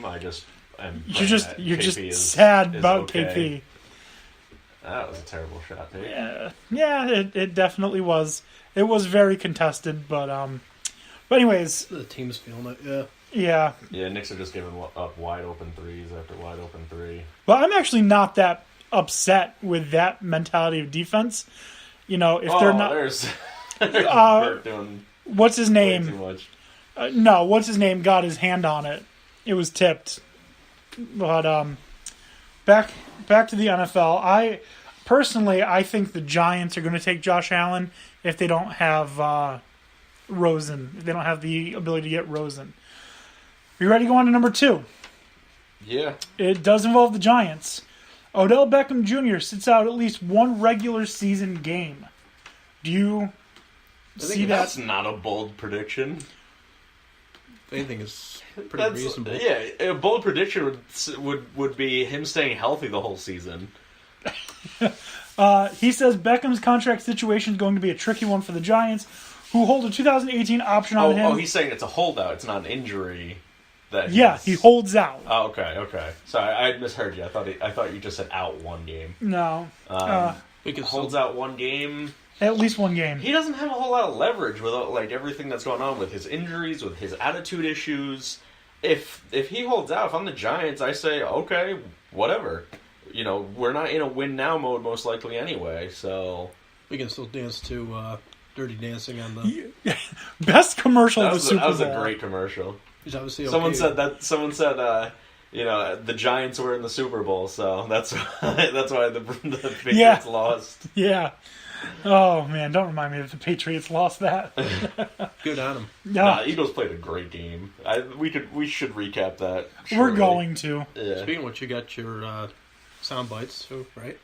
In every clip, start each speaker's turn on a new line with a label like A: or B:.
A: I just am.
B: You're just
A: KP
B: sad
A: is
B: about
A: okay.
B: KP.
A: That was a terrible shot, dude.
B: Yeah, it definitely was. It was very contested, but anyways,
C: The team's feeling it, yeah.
B: yeah.
A: Yeah, Knicks are just giving up wide open threes after wide open three.
B: But I'm actually not that upset with that mentality of defense. If they're not,
A: there's Bert doing
B: what's his
A: way too
B: name?
A: much.
B: No, what's his name? Got his hand on it. It was tipped. But back to the NFL. I think the Giants are going to take Josh Allen if they don't have Rosen. If they don't have the ability to get Rosen. Are you ready to go on to number 2?
A: Yeah.
B: It does involve the Giants. Odell Beckham Jr. sits out at least one regular season game. Do you see that?
A: That's not a bold prediction.
C: If anything, is pretty reasonable.
A: Yeah, a bold prediction would be him staying healthy the whole season.
B: He says Beckham's contract situation is going to be a tricky one for the Giants, who hold a 2018 option on him.
A: Oh, he's saying it's a holdout. It's not an injury.
B: He holds out.
A: Oh, okay. Sorry, I misheard you. I thought you just said out one game.
B: No.
A: Holds out one game.
B: At least one game.
A: He doesn't have a whole lot of leverage with everything that's going on with his injuries, with his attitude issues. If he holds out, if I'm the Giants, I say okay, whatever. We're not in a win now mode most likely anyway, so
C: We can still dance to Dirty Dancing on the...
B: Best commercial of the Super Bowl.
A: That was a great commercial.
C: He's obviously okay.
A: Someone said the Giants were in the Super Bowl, so that's why the Patriots lost.
B: Yeah. Oh man, don't remind me that the Patriots lost that.
C: Good on him.
A: Nah, Eagles played a great game. We should recap that.
B: We're going to.
A: Yeah.
C: Speaking of which, you got your sound bites too, right?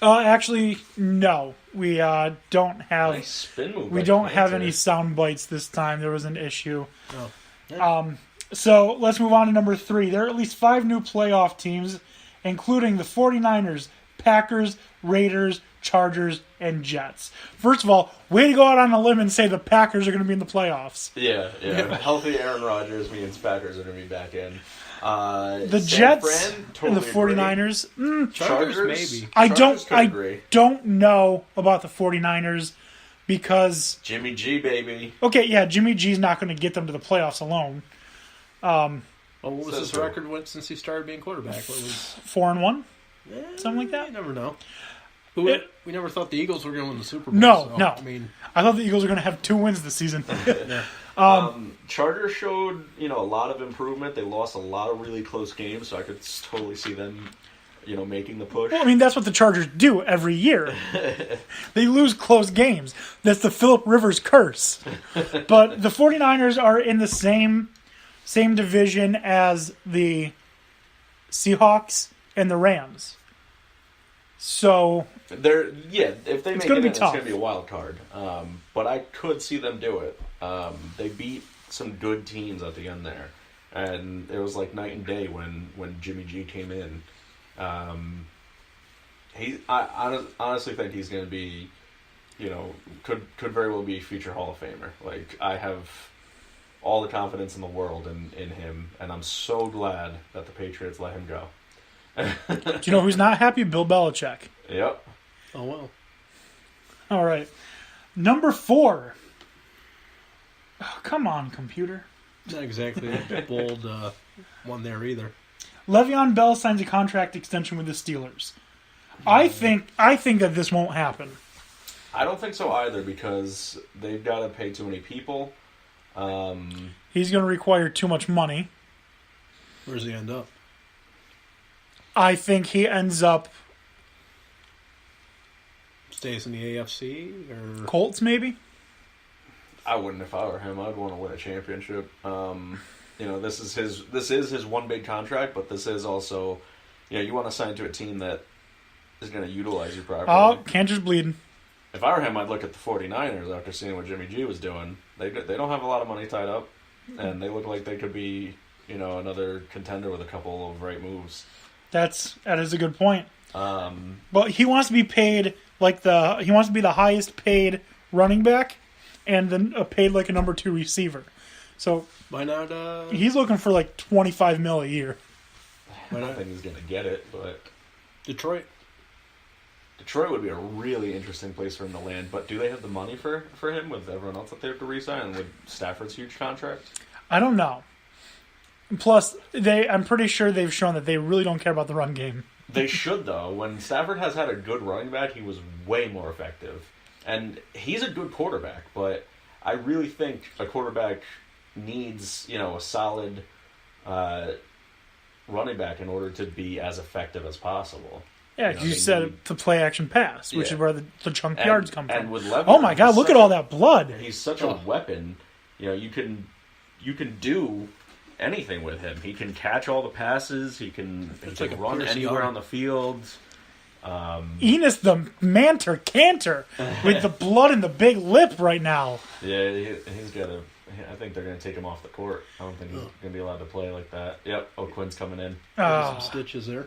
B: Actually, no. We don't have.
A: Nice spin move.
B: We don't have any sound bites this time. There was an issue.
C: Oh.
B: So let's move on to number 3. There are at least 5 new playoff teams, including the 49ers, Packers, Raiders, Chargers, and Jets. First of all, way to go out on a limb and say the Packers are going to be in the playoffs.
A: Yeah. Healthy Aaron Rodgers means Packers are going to be back in.
B: The Jets and the 49ers.
C: Chargers maybe.
B: I don't know about the 49ers because
A: Jimmy G, baby.
B: Okay, yeah, Jimmy G's not going to get them to the playoffs alone.
C: What was his record since he started being quarterback? What was
B: 4-1? Something like that?
C: You never know. We never thought the Eagles were going to win the Super Bowl.
B: No. I thought the Eagles were going to have 2 wins this season.
A: Chargers showed, a lot of improvement. They lost a lot of really close games, so I could totally see them, making the push.
B: Well, that's what the Chargers do every year. They lose close games. That's the Phillip Rivers curse. But the 49ers are in the same division as the Seahawks and the Rams. So
A: if they make it in, it's
B: tough.
A: going to be a wild card. But I could see them do it. They beat some good teams at the end there, and it was like night and day when Jimmy G came in. I honestly think he's going to be, could very well be a future Hall of Famer. Like, I have all the confidence in the world in him, and I'm so glad that the Patriots let him go.
B: Do you know who's not happy? Bill Belichick.
A: Yep.
C: Oh, well.
B: All right. Number 4. Oh, come on, computer.
C: Not exactly a bold one there either.
B: Le'Veon Bell signs a contract extension with the Steelers. I think that this won't happen.
A: I don't think so either, because they've got to pay too many people.
B: He's going to require too much money.
C: Where does he end up?
B: I think he ends up...
C: Stays in the AFC? Or
B: Colts, maybe?
A: I wouldn't if I were him. I'd want to win a championship. This is his one big contract, but this is also, you want to sign to a team that is going to utilize you properly.
B: Oh, Cantor's bleeding.
A: If I were him, I'd look at the 49ers after seeing what Jimmy G was doing. They don't have a lot of money tied up, and they look like they could be, another contender with a couple of right moves.
B: That is a good point.
A: But
B: he wants to be paid he wants to be the highest paid running back, and then paid like a number 2 receiver. So
C: why not?
B: He's looking for like $25 million a year.
A: I don't think he's going to get it, but
C: Detroit.
A: Detroit would be a really interesting place for him to land. But do they have the money for him with everyone else that they have to re-sign and with Stafford's huge contract?
B: I don't know. Plus, I'm pretty sure they've shown that they really don't care about the run game.
A: They should, though. When Stafford has had a good running back, he was way more effective. And he's a good quarterback, but I really think a quarterback needs, a solid running back in order to be as effective as possible.
B: Yeah, because you said to play action pass, which is where the chunk yards come from.
A: And with Levis,
B: oh my God, look at all that blood.
A: He's such a weapon. You can do anything with him. He can catch all the passes. He can run anywhere on the field.
B: Enos the Manter Cantor with the blood in the big lip right now.
A: Yeah, he's got a... I think they're going to take him off the court. I don't think he's going to be allowed to play like that. Yep, O'Quinn's coming in.
C: Some stitches there.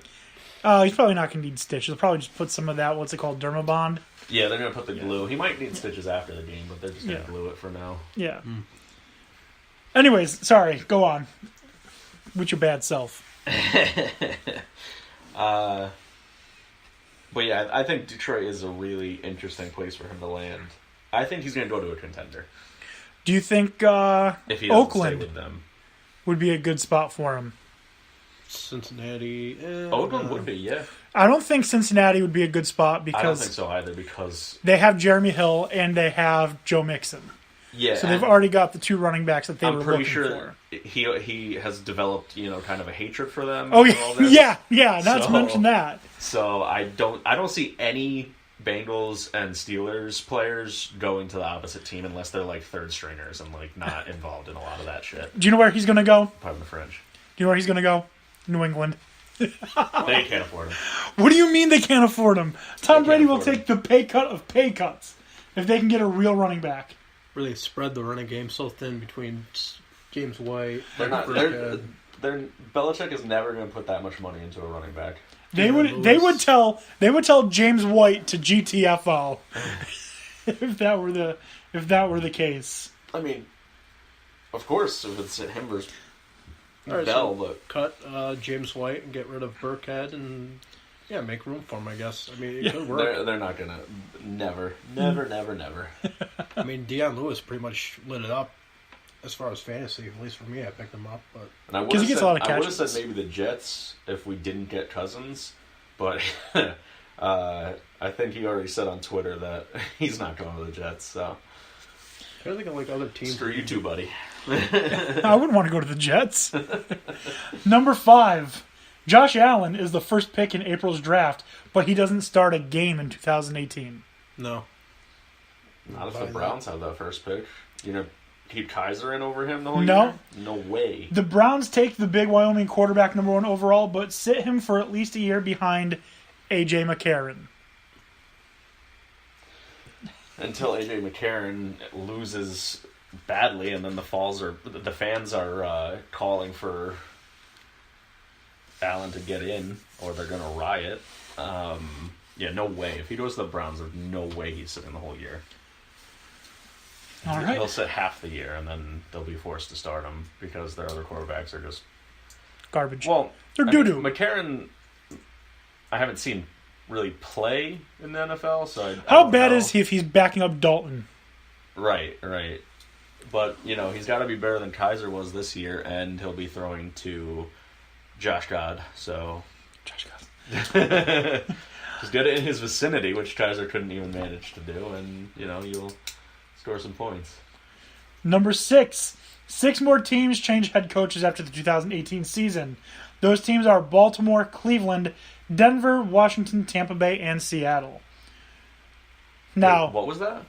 B: He's probably not going to need stitches. They'll probably just put some of that, what's it called, Dermabond?
A: Yeah, they're going to put the glue. He might need stitches after the game, but they're just going to glue it for now.
B: Yeah. Anyways, sorry, go on. With your bad self.
A: But yeah, I think Detroit is a really interesting place for him to land. I think he's going to go to a contender.
B: Do you think
A: if he
B: Oakland
A: stay with them
B: would be a good spot for him?
C: Cincinnati.
A: Oakland would be, yeah.
B: I don't think Cincinnati would be a good spot because...
A: I don't think so either because...
B: they have Jeremy Hill and they have Joe Mixon.
A: Yeah.
B: So they've already got the two running backs that they were looking for.
A: I'm pretty sure he has developed, kind of a hatred for them.
B: Oh, yeah. Not to mention that.
A: So I don't see any Bengals and Steelers players going to the opposite team unless they're like third stringers and like not involved in a lot of that shit.
B: Do you know where he's going to go?
A: Pardon the French.
B: Do you know where he's going to go? New England.
A: They can't afford him.
B: What do you mean they can't afford him? Tom Brady will take the pay cut of pay cuts if they can get a real running back.
C: Really spread the running game so thin between James White.
A: Belichick is never going to put that much money into a running back.
B: They would tell James White to GTFO if that were the case.
A: I mean, of course, if it's him versus
C: Bell,
A: so look,
C: cut James White and get rid of Burkhead and make room for him. I guess. I mean, it could work.
A: They're not gonna. Never.
C: I mean, Deion Lewis pretty much lit it up as far as fantasy. At least for me, I picked him up, but
B: because he gets a lot of catches.
A: I would have said maybe the Jets if we didn't get Cousins, but I think he already said on Twitter that he's not going to the Jets. So
C: I think of like other teams.
A: Screw you too, buddy.
B: I wouldn't want to go to the Jets. Number 5. Josh Allen is the first pick in April's draft, but he doesn't start a game in 2018.
C: No.
A: Not if the Browns have that first pick. You know, keep Kaiser in over him the whole year? No way.
B: The Browns take the big Wyoming quarterback number 1 overall, but sit him for at least a year behind A.J. McCarron.
A: Until A.J. McCarron loses badly, and then the fans are calling for Allen to get in, or they're going to riot. No way. If he goes to the Browns, there's no way he's sitting the whole year.
B: All right.
A: He'll sit half the year, and then they'll be forced to start him because their other quarterbacks are just
B: garbage.
A: Well,
B: they're doo-doo.
A: McCarron, I haven't seen really play in the NFL, so
B: how bad is he if he's backing up Dalton?
A: Right. But, he's got to be better than Kaiser was this year, and he'll be throwing to Josh God, so...
B: Josh God.
A: Just get it in his vicinity, which Kaiser couldn't even manage to do, and, you'll score some points.
B: Number 6. 6 more teams change head coaches after the 2018 season. Those teams are Baltimore, Cleveland, Denver, Washington, Tampa Bay, and Seattle. Now,
A: wait, what was that?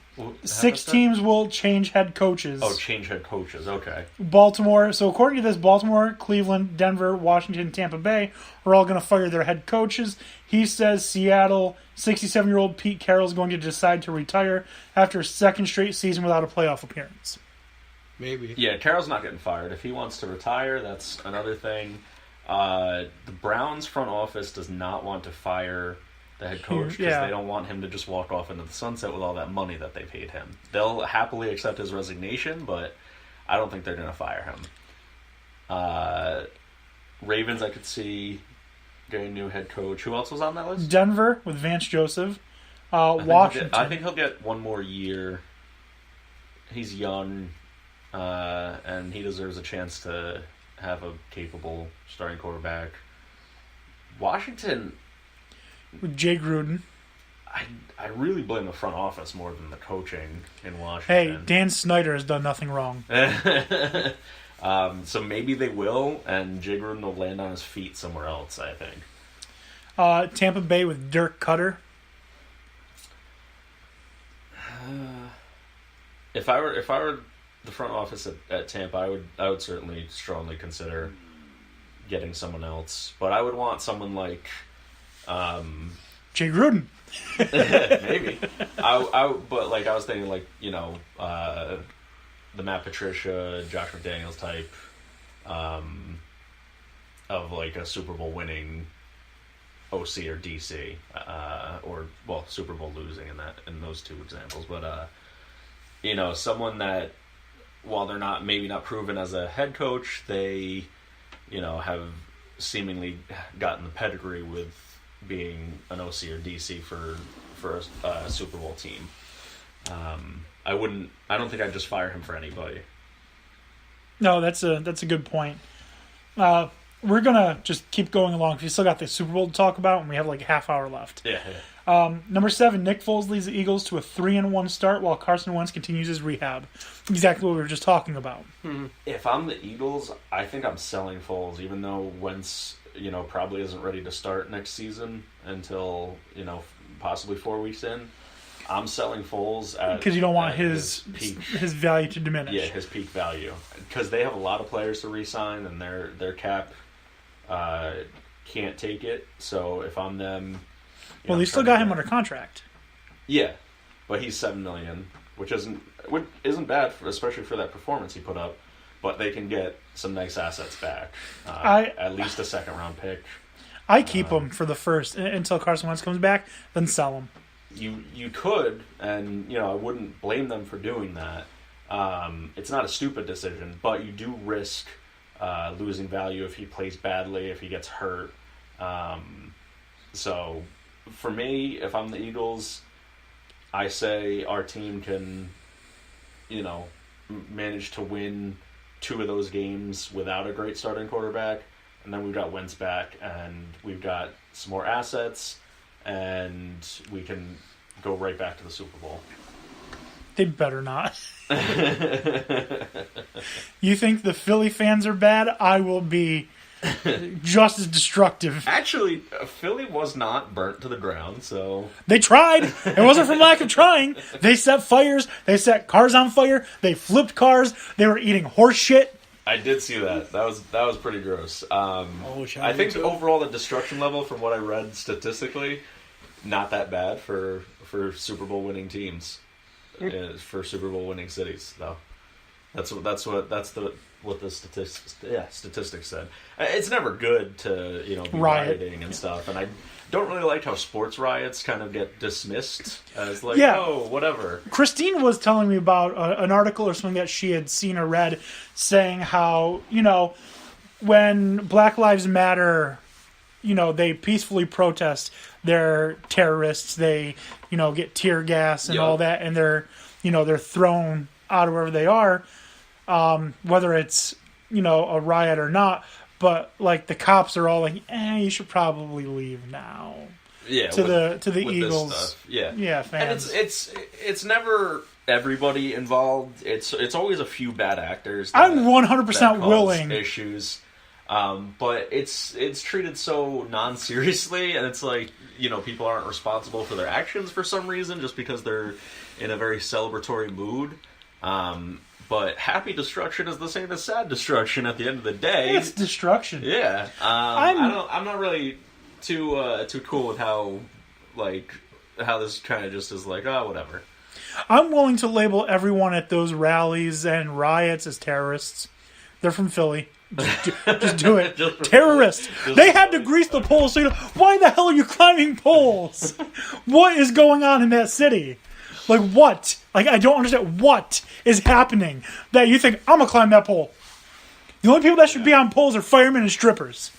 B: 6 teams will change head coaches.
A: Oh, change head coaches. Okay.
B: Baltimore. So according to this, Baltimore, Cleveland, Denver, Washington, Tampa Bay are all going to fire their head coaches. He says Seattle, 67-year-old Pete Carroll is going to decide to retire after a second straight season without a playoff appearance.
C: Maybe.
A: Yeah, Carroll's not getting fired. If he wants to retire, that's another thing. The Browns front office does not want to fire the head coach because they don't want him to just walk off into the sunset with all that money that they paid him. They'll happily accept his resignation, but I don't think they're going to fire him. Ravens, I could see getting a new head coach. Who else was on that list?
B: Denver with Vance Joseph.
A: I think
B: Washington.
A: I think he'll get one more year. He's young, and he deserves a chance to have a capable starting quarterback. Washington,
B: with Jay Gruden.
A: I really blame the front office more than the coaching in
B: Hey,
A: Washington.
B: Dan Snyder has done nothing wrong.
A: So maybe they will, and Jay Gruden will land on his feet somewhere else, I think.
B: Tampa Bay with Dirk Cutter.
A: If I were the front office at Tampa, I would certainly strongly consider getting someone else. But I would want someone like
B: Jay Gruden.
A: maybe. But like I was thinking like, the Matt Patricia, Josh McDaniels type of like a Super Bowl winning OC or DC, or Super Bowl losing in those two examples, but someone that while they're maybe not proven as a head coach, they have seemingly gotten the pedigree with being an OC or DC for a Super Bowl team. I don't think I'd just fire him for anybody.
B: No, that's a good point. We're gonna just keep going along because we still got the Super Bowl to talk about, and we have like a half hour left.
A: Yeah.
B: Number 7, Nick Foles leads the Eagles to a 3-1 start while Carson Wentz continues his rehab. Exactly what we were just talking about.
A: If I'm the Eagles, I think I'm selling Foles, even though Wentz, probably isn't ready to start next season until, possibly 4 weeks in. I'm selling Foles
B: because you don't want
A: his peak.
B: His value to diminish.
A: Yeah, his peak value, because they have a lot of players to re-sign, and their cap can't take it. So if I'm them,
B: they still got him under contract.
A: Yeah, but he's $7 million, which isn't bad, especially for that performance he put up. But they can get some nice assets back, at least a second-round pick.
B: I keep him for the first until Carson Wentz comes back, then sell him.
A: You could, and I wouldn't blame them for doing that. It's not a stupid decision, but you do risk losing value if he plays badly, if he gets hurt. So for me, if I'm the Eagles, I say our team can, manage to win 2 of those games without a great starting quarterback, and then we've got Wentz back, and we've got some more assets, and we can go right back to the Super Bowl.
B: They better not. You think the Philly fans are bad? I will be just as destructive.
A: Actually, Philly was not burnt to the ground, so...
B: They tried. It wasn't from lack of trying. They set fires. They set cars on fire. They flipped cars. They were eating horse shit.
A: I did see that. That was pretty gross. I think overall the destruction level, from what I read statistically, not that bad for Super Bowl winning teams, for Super Bowl winning cities, though. That's what the statistics said. It's never good to be rioting and stuff, and I don't really like how sports riots kind of get dismissed as like, oh, whatever.
B: Christine was telling me about an article or something that she had seen or read saying how, when Black Lives Matter, they peacefully protest, they're terrorists, they, get tear gas and all that, and they're thrown out of wherever they are, whether it's, a riot or not. But like the cops are all like, you should probably leave now.
A: Yeah,
B: to the Eagles.
A: Yeah,
B: fans.
A: And it's never everybody involved. It's always a few bad actors.
B: I'm 100% willing
A: issues, but it's treated so non-seriously, and it's like people aren't responsible for their actions for some reason just because they're in a very celebratory mood. But happy destruction is the same as sad destruction at the end of the day.
B: It's destruction.
A: Yeah. I'm not really too cool with how this kind of just is like, whatever.
B: I'm willing to label everyone at those rallies and riots as terrorists. They're from Philly. Just do it. Terrorists. They had to grease the poles. So why the hell are you climbing poles? What is going on in that city? Like, what? Like, I don't understand what is happening that you think, I'm going to climb that pole. The only people that should be on poles are firemen and strippers.